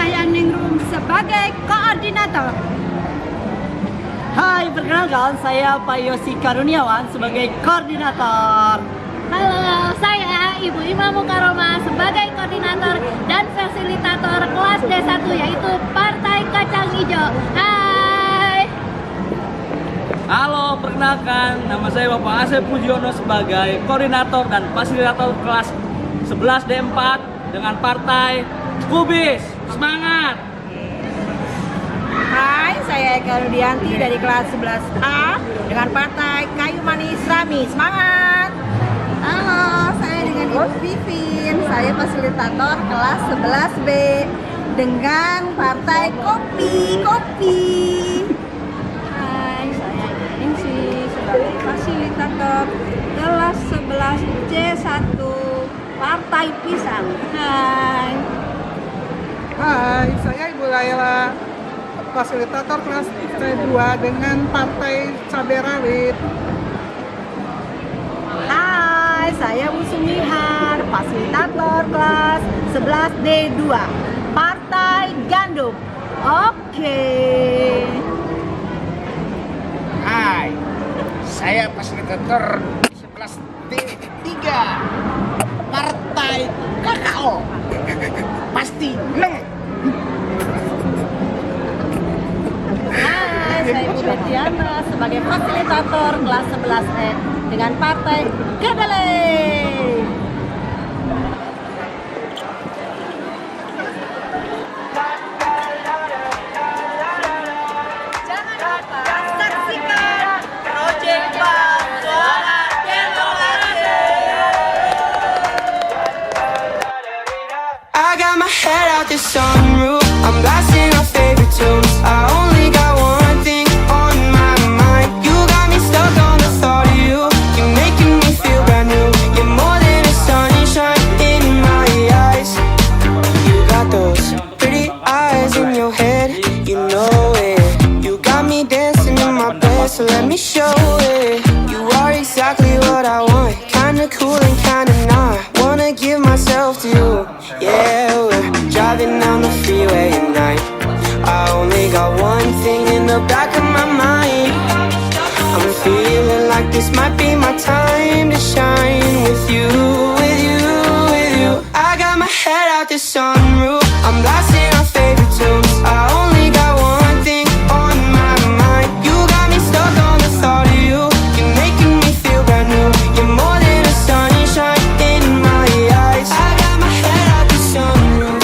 saya Ningrum sebagai koordinator. Hai, perkenalkan saya Pak Yosi Karuniawan sebagai koordinator. Halo, saya Ibu Ima Mukaroma sebagai koordinator dan fasilitator kelas D1 yaitu Partai Kacang Hijau. Hai. Halo, perkenalkan nama saya Bapak Asep Pujiono sebagai koordinator dan fasilitator kelas 11 D4 dengan Partai Kubis. Semangat! Hai, saya Eka Rudianti dari kelas 11A dengan Partai Kayu Manis Rami. Semangat! Halo, saya dengan Ibu Vivin. Saya fasilitator kelas 11B dengan Partai Kopi. Hai, saya Ningsi sebagai fasilitator kelas 11C1 Partai Pisang. Hai. Hai, saya Ibu Laila, fasilitator kelas C2 dengan Partai Cabai Rawit. Hai, saya Bu Sumihan, fasilitator kelas 11D2 Partai Gandum. Oke. Hai, saya fasilitator 11D3 Partai Kakao. Pasti menang. Hai, saya Ibu Betiana sebagai fasilitator kelas 11E dengan Partai Kedelai. Jangan lupa saksikan Project Suara Demokrasi. I got my head out the sunroof. I'm blasting our favorite tunes. I only got one thing on my mind. You got me stuck on the thought of you. You're making me feel brand new. You're more than a sunshine in my eyes. You got those pretty eyes in your head. You know it. You got me dancing in my bed, so let me show it. You are exactly what I want. Kinda cool and kinda not. Wanna give myself to you. Yeah, we're driving down the freeway at night. I only got one thing in the back of my mind. I'm feeling like this might be my time to shine with you, with you, with you. I got my head out the sunroof. I'm blasting our favorite tunes. I only got one thing on my mind. You got me stuck on the thought of you. You're making me feel brand new. You're more than a sunshine in my eyes. I got my head out the sunroof.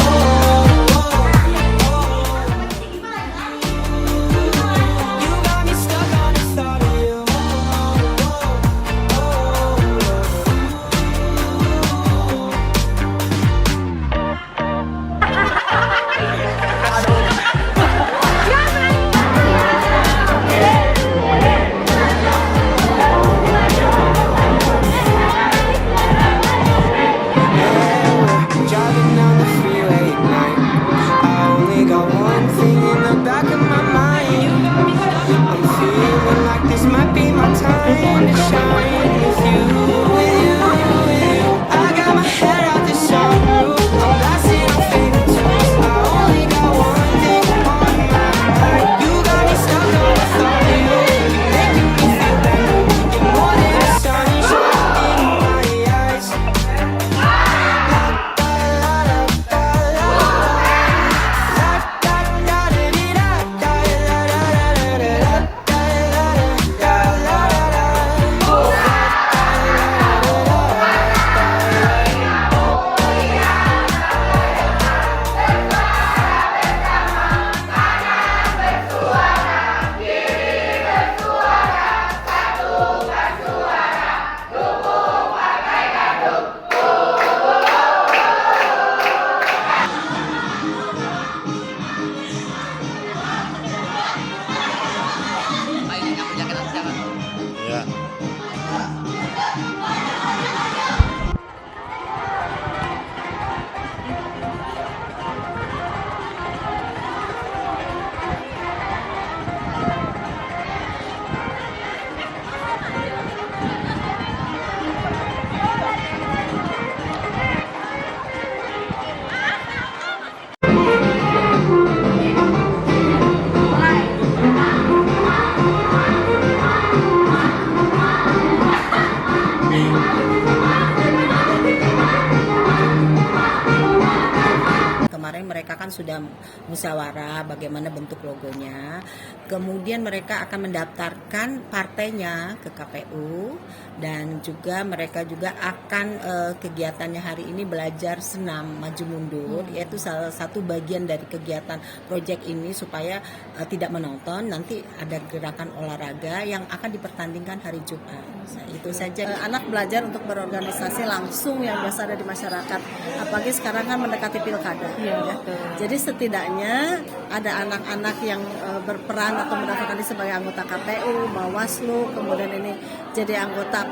juga musyawarah bagaimana bentuk logonya. Kemudian mereka akan mendaftarkan partainya ke KPU, dan juga mereka juga akan kegiatannya hari ini belajar senam maju mundur, yaitu salah satu bagian dari kegiatan proyek ini supaya tidak menonton, nanti ada gerakan olahraga yang akan dipertandingkan hari Jumat. Nah, itu saja. Anak belajar untuk berorganisasi langsung yang biasa ada di masyarakat, apalagi sekarang kan mendekati pilkada. Ya. Jadi setidaknya ada anak-anak yang berperan atau mendaftarkan diri sebagai anggota KPU, Bawaslu, kemudian ini jadi anggota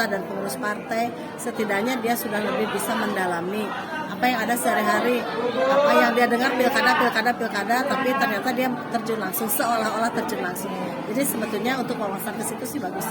dan pengurus partai. Setidaknya dia sudah lebih bisa mendalami apa yang ada sehari-hari, apa yang dia dengar pilkada, tapi ternyata dia terjun langsung, seolah-olah terjun langsung. Jadi sebetulnya untuk wawasan ke situ sih bagus.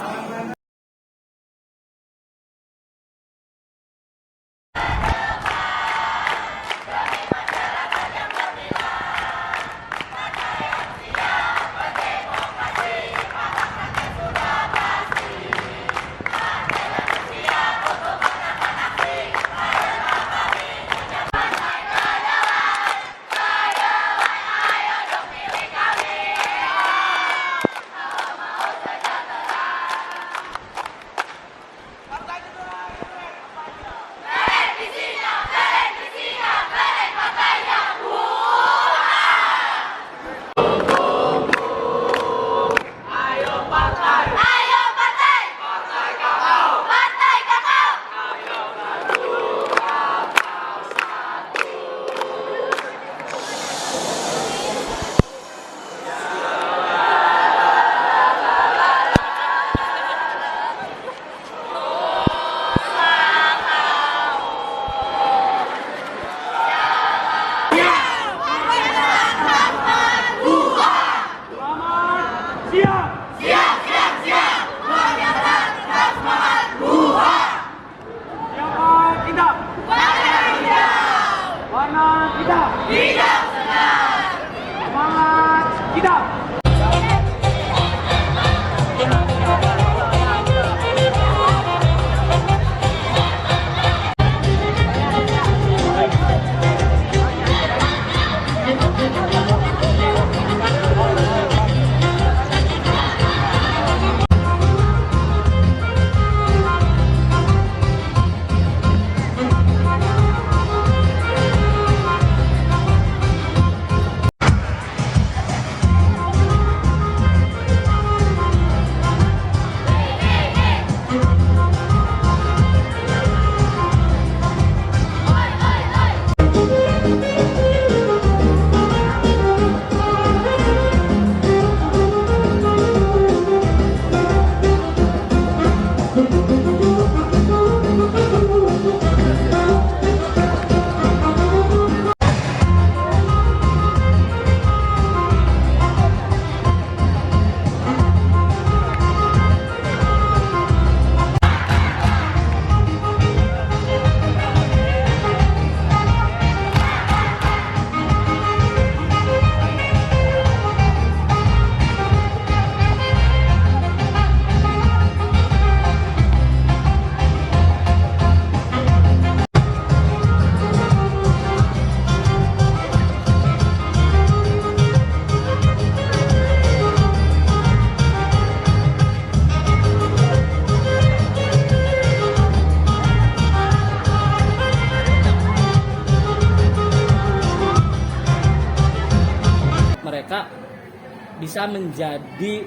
bisa menjadi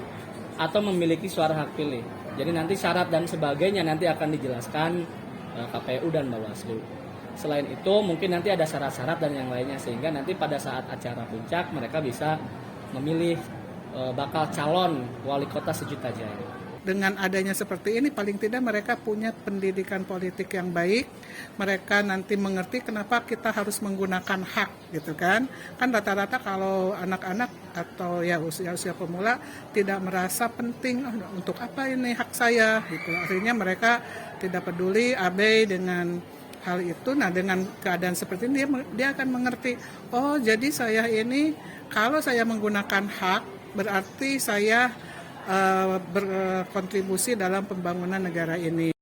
atau memiliki suara hak pilih. Jadi nanti syarat dan sebagainya nanti akan dijelaskan KPU dan Bawaslu. Selain itu mungkin nanti ada syarat-syarat dan yang lainnya, sehingga nanti pada saat acara puncak mereka bisa memilih bakal calon wali kota Sejuta Jaya. Dengan adanya seperti ini paling tidak mereka punya pendidikan politik yang baik. Mereka nanti mengerti kenapa kita harus menggunakan hak gitu kan. Kan rata-rata kalau anak-anak atau ya usia pemula tidak merasa penting untuk apa ini hak saya gitu. Akhirnya mereka tidak peduli, abai dengan hal itu. Nah, dengan keadaan seperti ini dia akan mengerti, oh jadi saya ini kalau saya menggunakan hak berarti saya berkontribusi dalam pembangunan negara ini.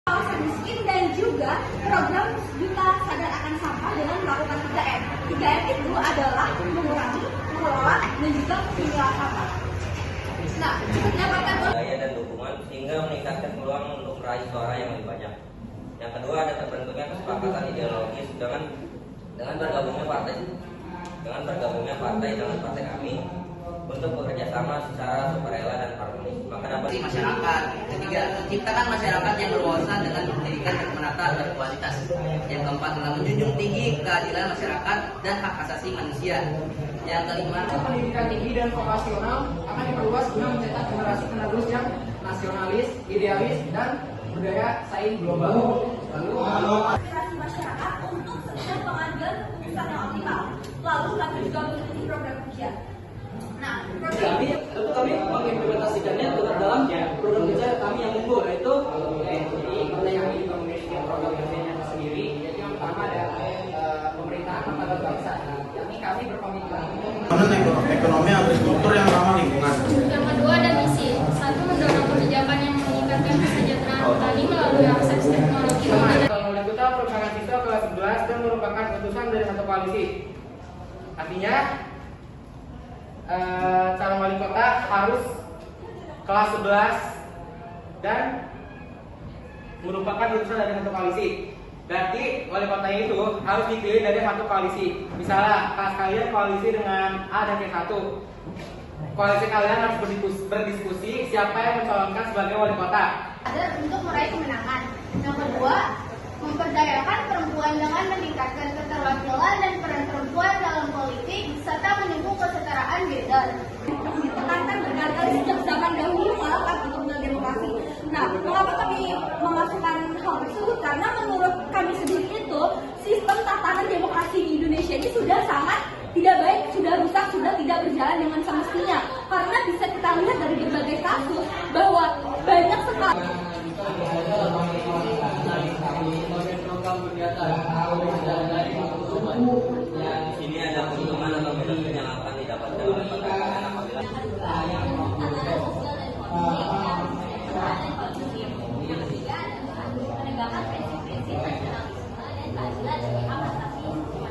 Miskin dan juga program melakukan 3M. 3M itu adalah mengurangi, mengelola, dan juga memilah. Nah, mendapatkan daya dan dukungan sehingga meningkatkan peluang untuk meraih suara yang lebih banyak. Yang kedua, ada terbentuknya kesepakatan ideologis dengan bergabungnya partai dengan partai kami untuk bekerja sama secara sukarela dan harmonis. Maka dapat Masyarakat. Ketiga, menciptakan masyarakat yang berwawasan dengan pendidikan yang menata dan kualitas. Yang keempat, menjunjung tinggi keadilan masyarakat dan hak asasi manusia. Yang kelima, pendidikan tinggi dan vokasional akan diperluas guna mencetak generasi penerus yang nasionalis, idealis, dan budaya saing global. aspirasi masyarakat untuk setiap pengambilan keputusan yang optimal. Lalu kami juga memiliki program kerja. Nah, kami mengimplementasikannya dalam program kerja kami yang unggul, yaitu Jadi partai kami juga memiliki program kerjanya sendiri. Jadi yang pertama ada pemerintahan martabat bangsa. Kami berkomitmen untuk ekonomi agrikultur yang ramah lingkungan. Yang kedua ada misi. Satu, mendorong kebijakan yang meningkatkan kesejahteraan petani melalui akses teknologi. Calon wali kota merupakan siswa kelas 11 dan merupakan keputusan dari satu koalisi. Artinya calon wali kota harus kelas 11 dan merupakan keputusan dari satu koalisi. Berarti wali kotanya itu harus dipilih dari satu koalisi. Misalnya kelas kalian koalisi dengan A dan C1. Koalisi kalian harus berdiskusi siapa yang mencalonkan sebagai wali kota. Ada untuk meraih kemenangan. Yang kedua, memperdayakan perempuan dengan meningkatkan keterwakilan dan peran perempuan dalam politik serta menyembuh kesetaraan gender. ditekankan berkali-kali sejak zaman dahulu malah kan untuk demokrasi. Nah, mengapa kami memasukkan hal tersebut? Karena menurut kami sendiri itu sistem tatanan demokrasi di Indonesia ini sudah sangat tidak baik, sudah rusak, sudah tidak berjalan dengan semestinya. Karena bisa kita lihat dari berbagai kasus bahwa banyak sekali ini ada keuntungan atau benefit yang akan didapatkan oleh perdagangan apabila penegakan prinsip-prinsip nasionalisme dan keadilan dari hak asasi manusia.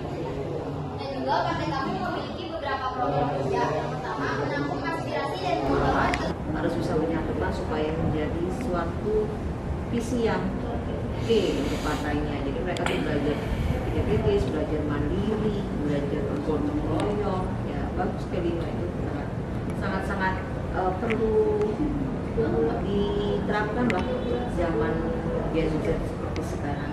Dan juga partai kami memiliki beberapa program kerja. Yang pertama, menampung aspirasi dan membawa Harus bisa menyatukan supaya menjadi suatu visi yang oke untuk partainya. Jadi mereka tuh belajar kerja kritis, belajar mandiri, belajar bergotong royong. Ya bagus kelima itu sangat perlu diterapkan lah untuk zaman Gen Z seperti sekarang.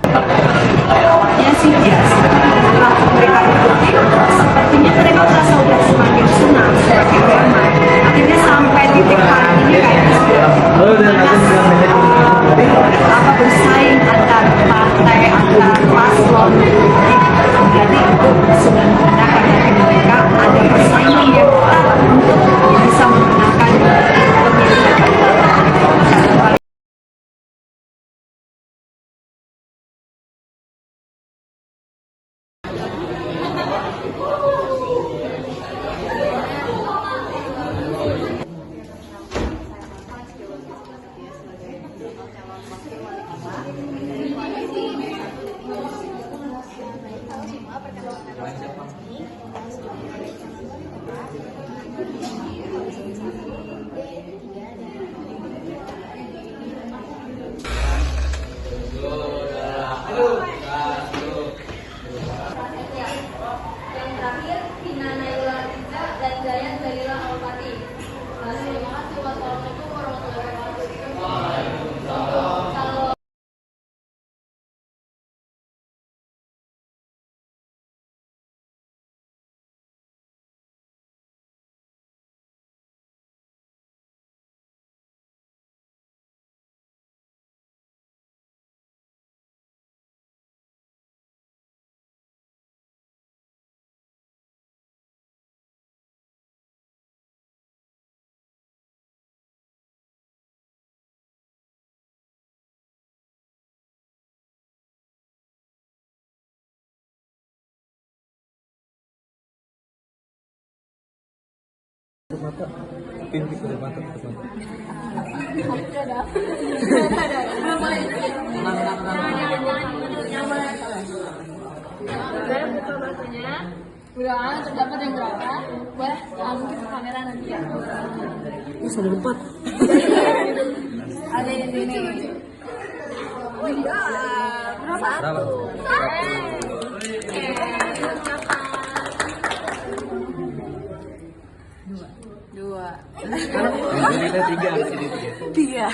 Ya sih biasa. Setelah mereka berpikir, sepertinya mereka merasa sudah semakin senang, semakin nyaman. Akhirnya sampai titik hari ini kayak bersaing antar partai, antar paslon. Jadi itu sudah menandakan dari mereka ada persaingan yang ketat untuk bisa memenangkan pemilihan. yang terakhir Vina Naila Riza dan Zayan Zalila Alpati. Terima kasih. Wassalamualaikum warahmatullahi wabarakatuh. Kalau Saya buka bahasa Mudah-mudahan terdapat yang berapa. Boleh mungkin ke kamera nanti ya. Bisa diempat. Ada yang ini. Berapa? Dua. Tiga.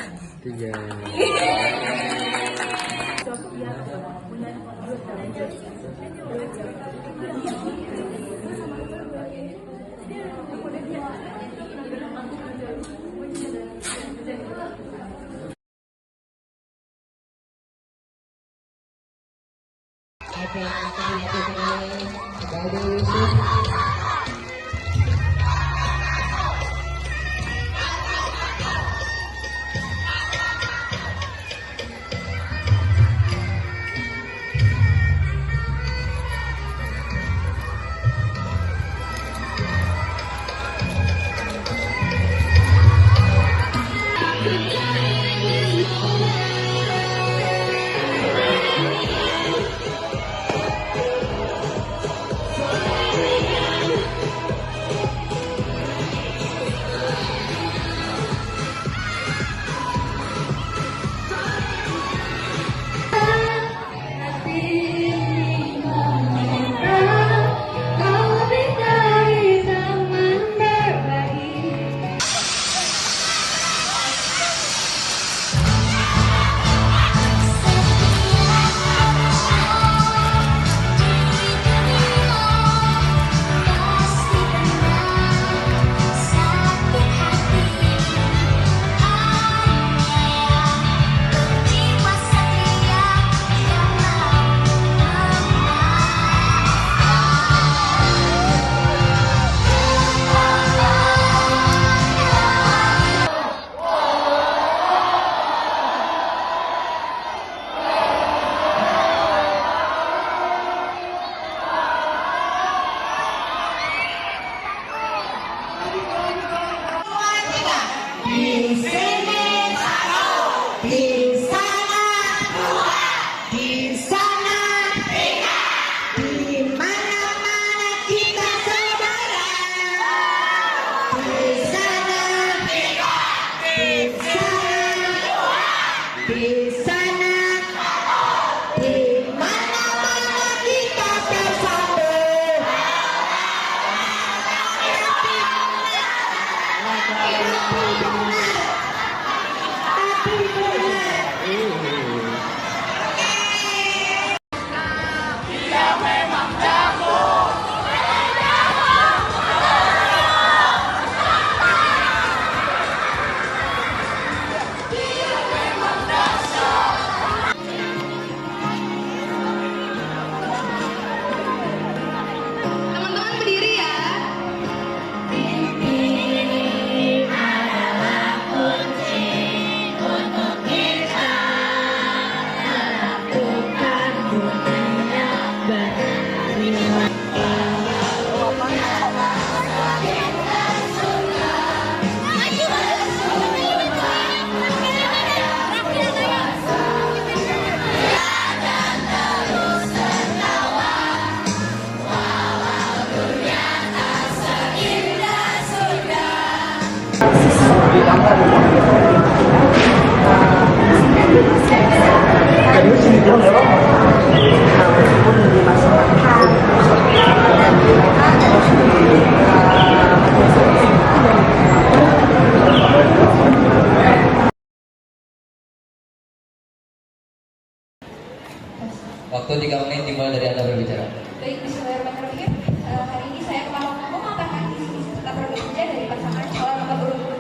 Waktu 3 menit dimulai dari Anda berbicara. Baik, bismillahirrahmanirrahim. Hari ini saya akan memaparkan isi-isi serta program kerja dari pasangan sekolah nomor urut.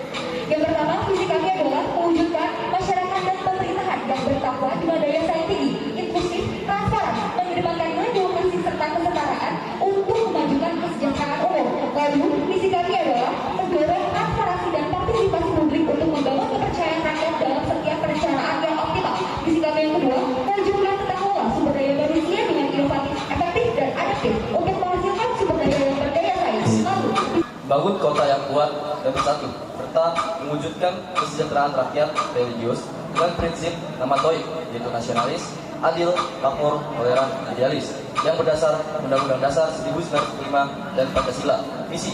Yang pertama, visi kami adalah mewujudkan masyarakat dan pemerintahan yang bertakwa dengan daya saing tinggi, inklusif, transparan, mengedepankan nilai demokrasi serta kesetaraan untuk memajukan kesejahteraan umum. Lalu, visi kami adalah mendorong transparansi dan partisipasi publik untuk membangun kepercayaan rakyat dalam setiap perencanaan yang optimal. Visi kami yang kedua, mewujudkan tata kelola sumber daya manusia dengan inovatif, efektif, dan adaptif untuk menghasilkan sumber daya yang berdaya saing. Lalu, Bangun kota yang kuat dan bersatu, serta mewujudkan kesejahteraan rakyat religius dengan prinsip nama TOI, yaitu nasionalis, adil, makmur, toleran, idealis. yang berdasar Undang-Undang Dasar 1945 dan Pancasila. Misi: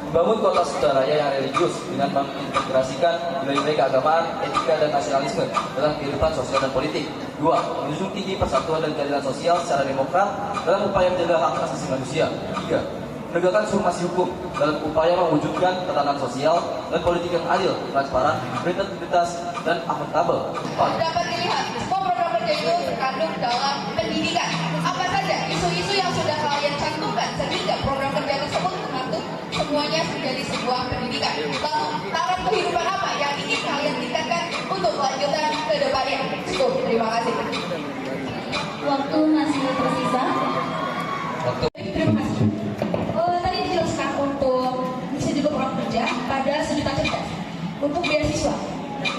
membangun kota Sukaraya yang religius dengan mengintegrasikan nilai-nilai keagamaan, etika, dan nasionalisme dalam kehidupan sosial dan politik. 2. Menjunjung tinggi persatuan dan keadilan sosial secara demokrat dalam upaya menjaga hak asasi manusia. 3. Menegakkan supremasi hukum dalam upaya mewujudkan tatanan sosial dan politik yang adil, transparan, berintegritas, dan akuntabel. 4. Dapat dilihat, semua program kerja itu terkandung dalam pendidikan. Apa saja isu-isu yang sudah kalian cantumkan sehingga program kerja tersebut mengatur semuanya menjadi sebuah pendidikan. Lalu, taraf kehidupan apa yang ingin kalian tingkatkan untuk kelanjutan ke depannya? Cukup, terima kasih. Waktu masih tersisa. Terima kasih. Tadi dijelaskan untuk bisa juga program kerja pada sejuta cerdas untuk beasiswa.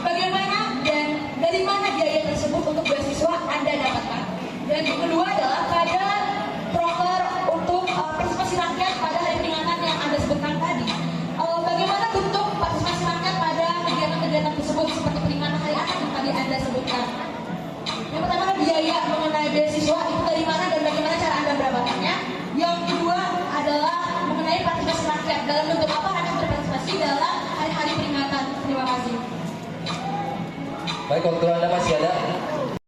Bagaimana dan dari mana biaya tersebut untuk beasiswa Anda dapatkan? Dan yang kedua adalah pada proker untuk partisipasi rakyat pada hari peringatan yang Anda sebutkan tadi. Bagaimana bentuk partisipasi rakyat pada kegiatan-kegiatan tersebut seperti peringatan hari anak yang tadi Anda sebutkan? Yang pertama biaya mengenai beasiswa itu dari mana dan bagaimana cara Anda mendapatkannya? Yang kedua adalah mengenai partisipasi rakyat dalam bentuk apa Anda berpartisipasi dalam hari-hari peringatan. Terima kasih. Baik, waktu Anda masih ada.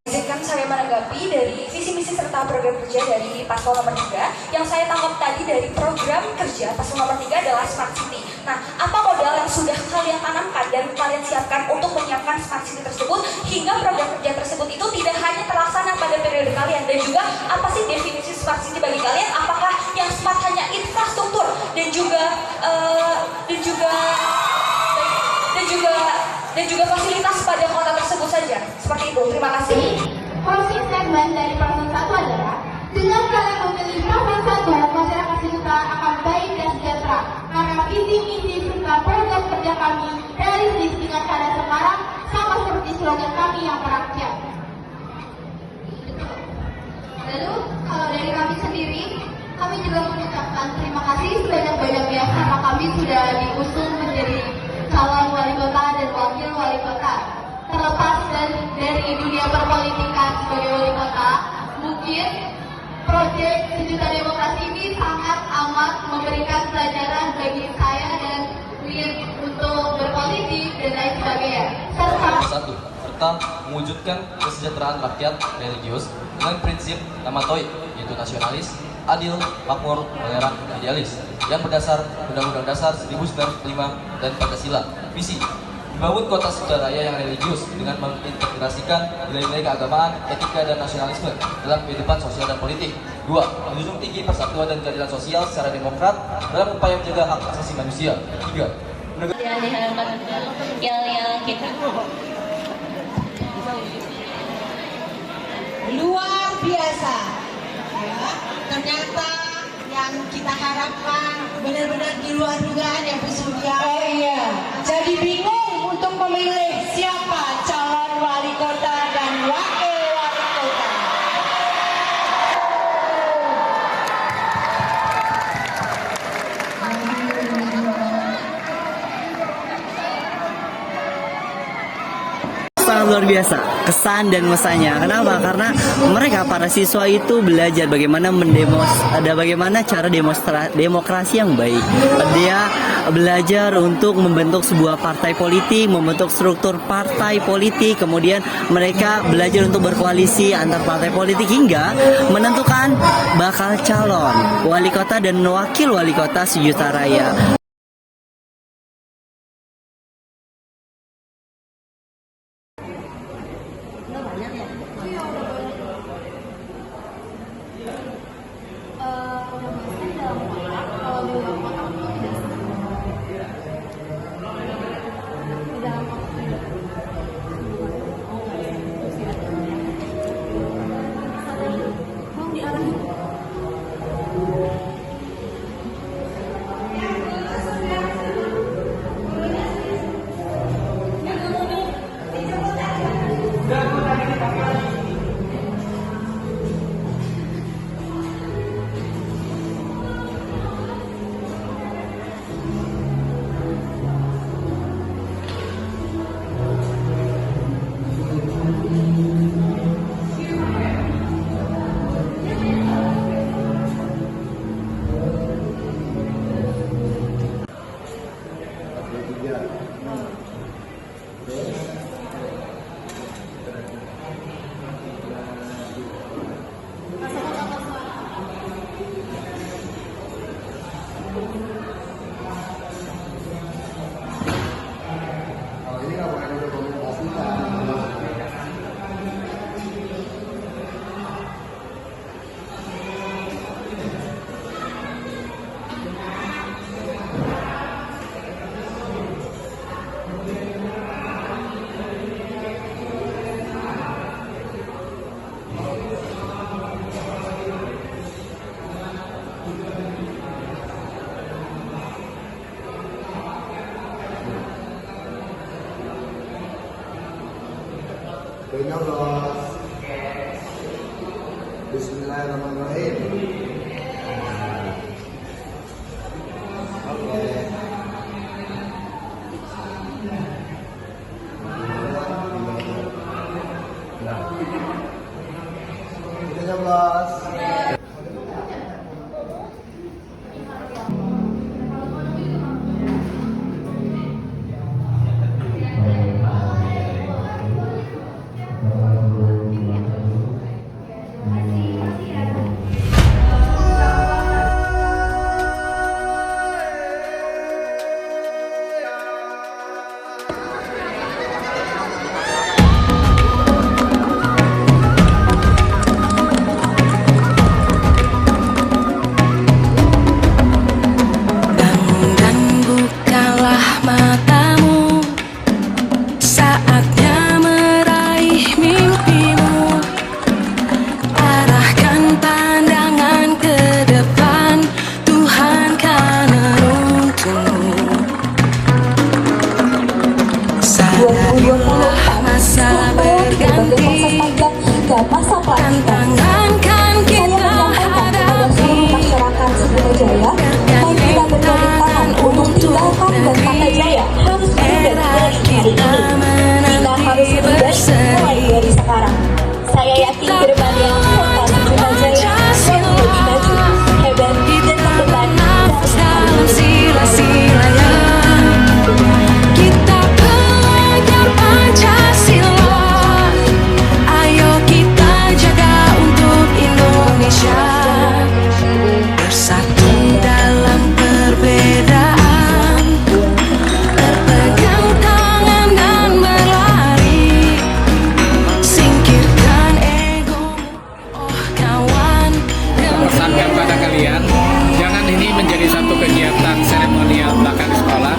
Izinkan saya menanggapi dari visi misi serta program kerja dari Paslon nomor 3. Yang saya tangkap tadi dari program kerja Paslon nomor 3 adalah Smart City. Nah, apa modal yang sudah kalian tanamkan dan kalian siapkan untuk menyiapkan Smart City tersebut hingga program kerja tersebut itu tidak hanya terlaksana pada periode kalian, dan juga apa sih definisi Smart City bagi kalian? Apakah yang smart hanya infrastruktur dan juga fasilitas pada kota tersebut saja? Seperti itu. Terima kasih. Closing statement dari Paslon 1 adalah, dengan kalian memilih Paslon 1, masyarakat sejuta akan baik dan sejahtera. Karena visi misi serta program kerja kami realistis dengan keadaan sekarang, sama seperti slogan kami yang merakyat. Lalu, kalau dari kami sendiri, kami juga mengucapkan terima kasih sebanyak-banyaknya karena kami sudah diusung menjadi calon wali kota dan wakil wali kota. Terlepas dari dunia perpolitikan sebagai wali kota, mungkin proyek Sejuta Demokrasi ini sangat amat memberikan pelajaran bagi saya dan Win untuk berpolitik dan lain sebagainya. Serta mewujudkan kesejahteraan rakyat religius dengan prinsip Namatoi, yaitu nasionalis, adil, makmur, toleran, idealis, yang berdasar Undang-Undang Dasar 1945 dan Pancasila. Misi: membangun kota Sukaraya yang religius dengan mengintegrasikan nilai-nilai keagamaan, etika, dan nasionalisme dalam kehidupan sosial dan politik. 2. Menjunjung tinggi persatuan dan keadilan sosial secara demokrat dalam upaya menjaga hak asasi manusia. 3. Yang kita luar biasa ya, ternyata yang kita harapkan benar-benar di luar dugaan ya Bu Surya. Oh iya, jadi bingung untuk memilih siapa calon wali kota dan wakil wali kota. Sangat luar biasa kesan dan mesanya. Kenapa? Karena mereka para siswa itu belajar bagaimana bagaimana cara demokrasi yang baik. Dia belajar untuk membentuk sebuah partai politik, membentuk struktur partai politik, kemudian mereka belajar untuk berkoalisi antar partai politik hingga menentukan bakal calon wali kota dan wakil wali kota sejuta raya. nyoblos. Bismillahirrahmanirrahim. Oke. Kita nyoblos. Tantangan kan kita hadapi, bergandengan untuk negeri. Era kita menanti berseri. Saya yakin berbagai Pancasila lebih maju, hebat dan terdepan dalam sila-silanya. Kita belajar Pancasila. Ayo kita jaga untuk Indonesia. Bersatu dalam perbedaan, berpegang tangan dan berlari. Singkirkan ego, oh kawan. Pesan kepada kalian, jangan ini menjadi satu kegiatan seremonial bahkan di sekolah,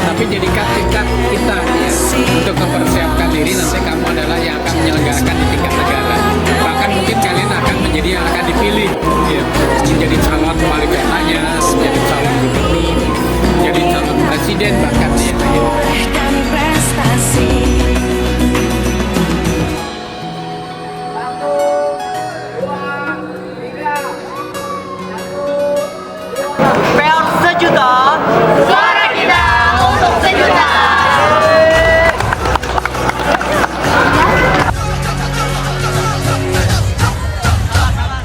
tapi jadikan tingkat kita ya, untuk mempersiapkan diri nanti kamu adalah yang akan menyelenggarakan di tingkat negara. Bahkan mungkin kalian akan menjadi yang akan dipilih ya, menjadi calon wali kotanya, menjadi calon gubernur, menjadi calon presiden bahkan ya. Dan prestasi. PR sejuta. Suara kita untuk sejuta.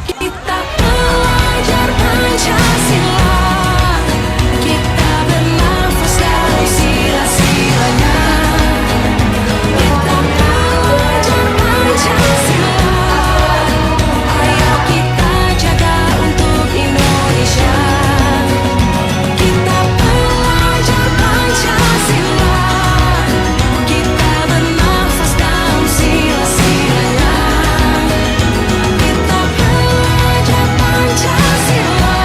Kita belajar Pancasila. Kita bernafas dari sila-silanya. Kita belajar Pancasila. Ayo kita jaga untuk Indonesia. Kita belajar Pancasila. Kita bernafas dalam sila-silanya. Kita belajar Pancasila.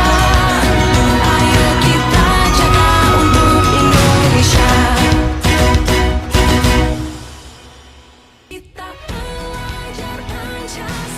Ayo kita jaga untuk Indonesia. Kita belajar Pancasila.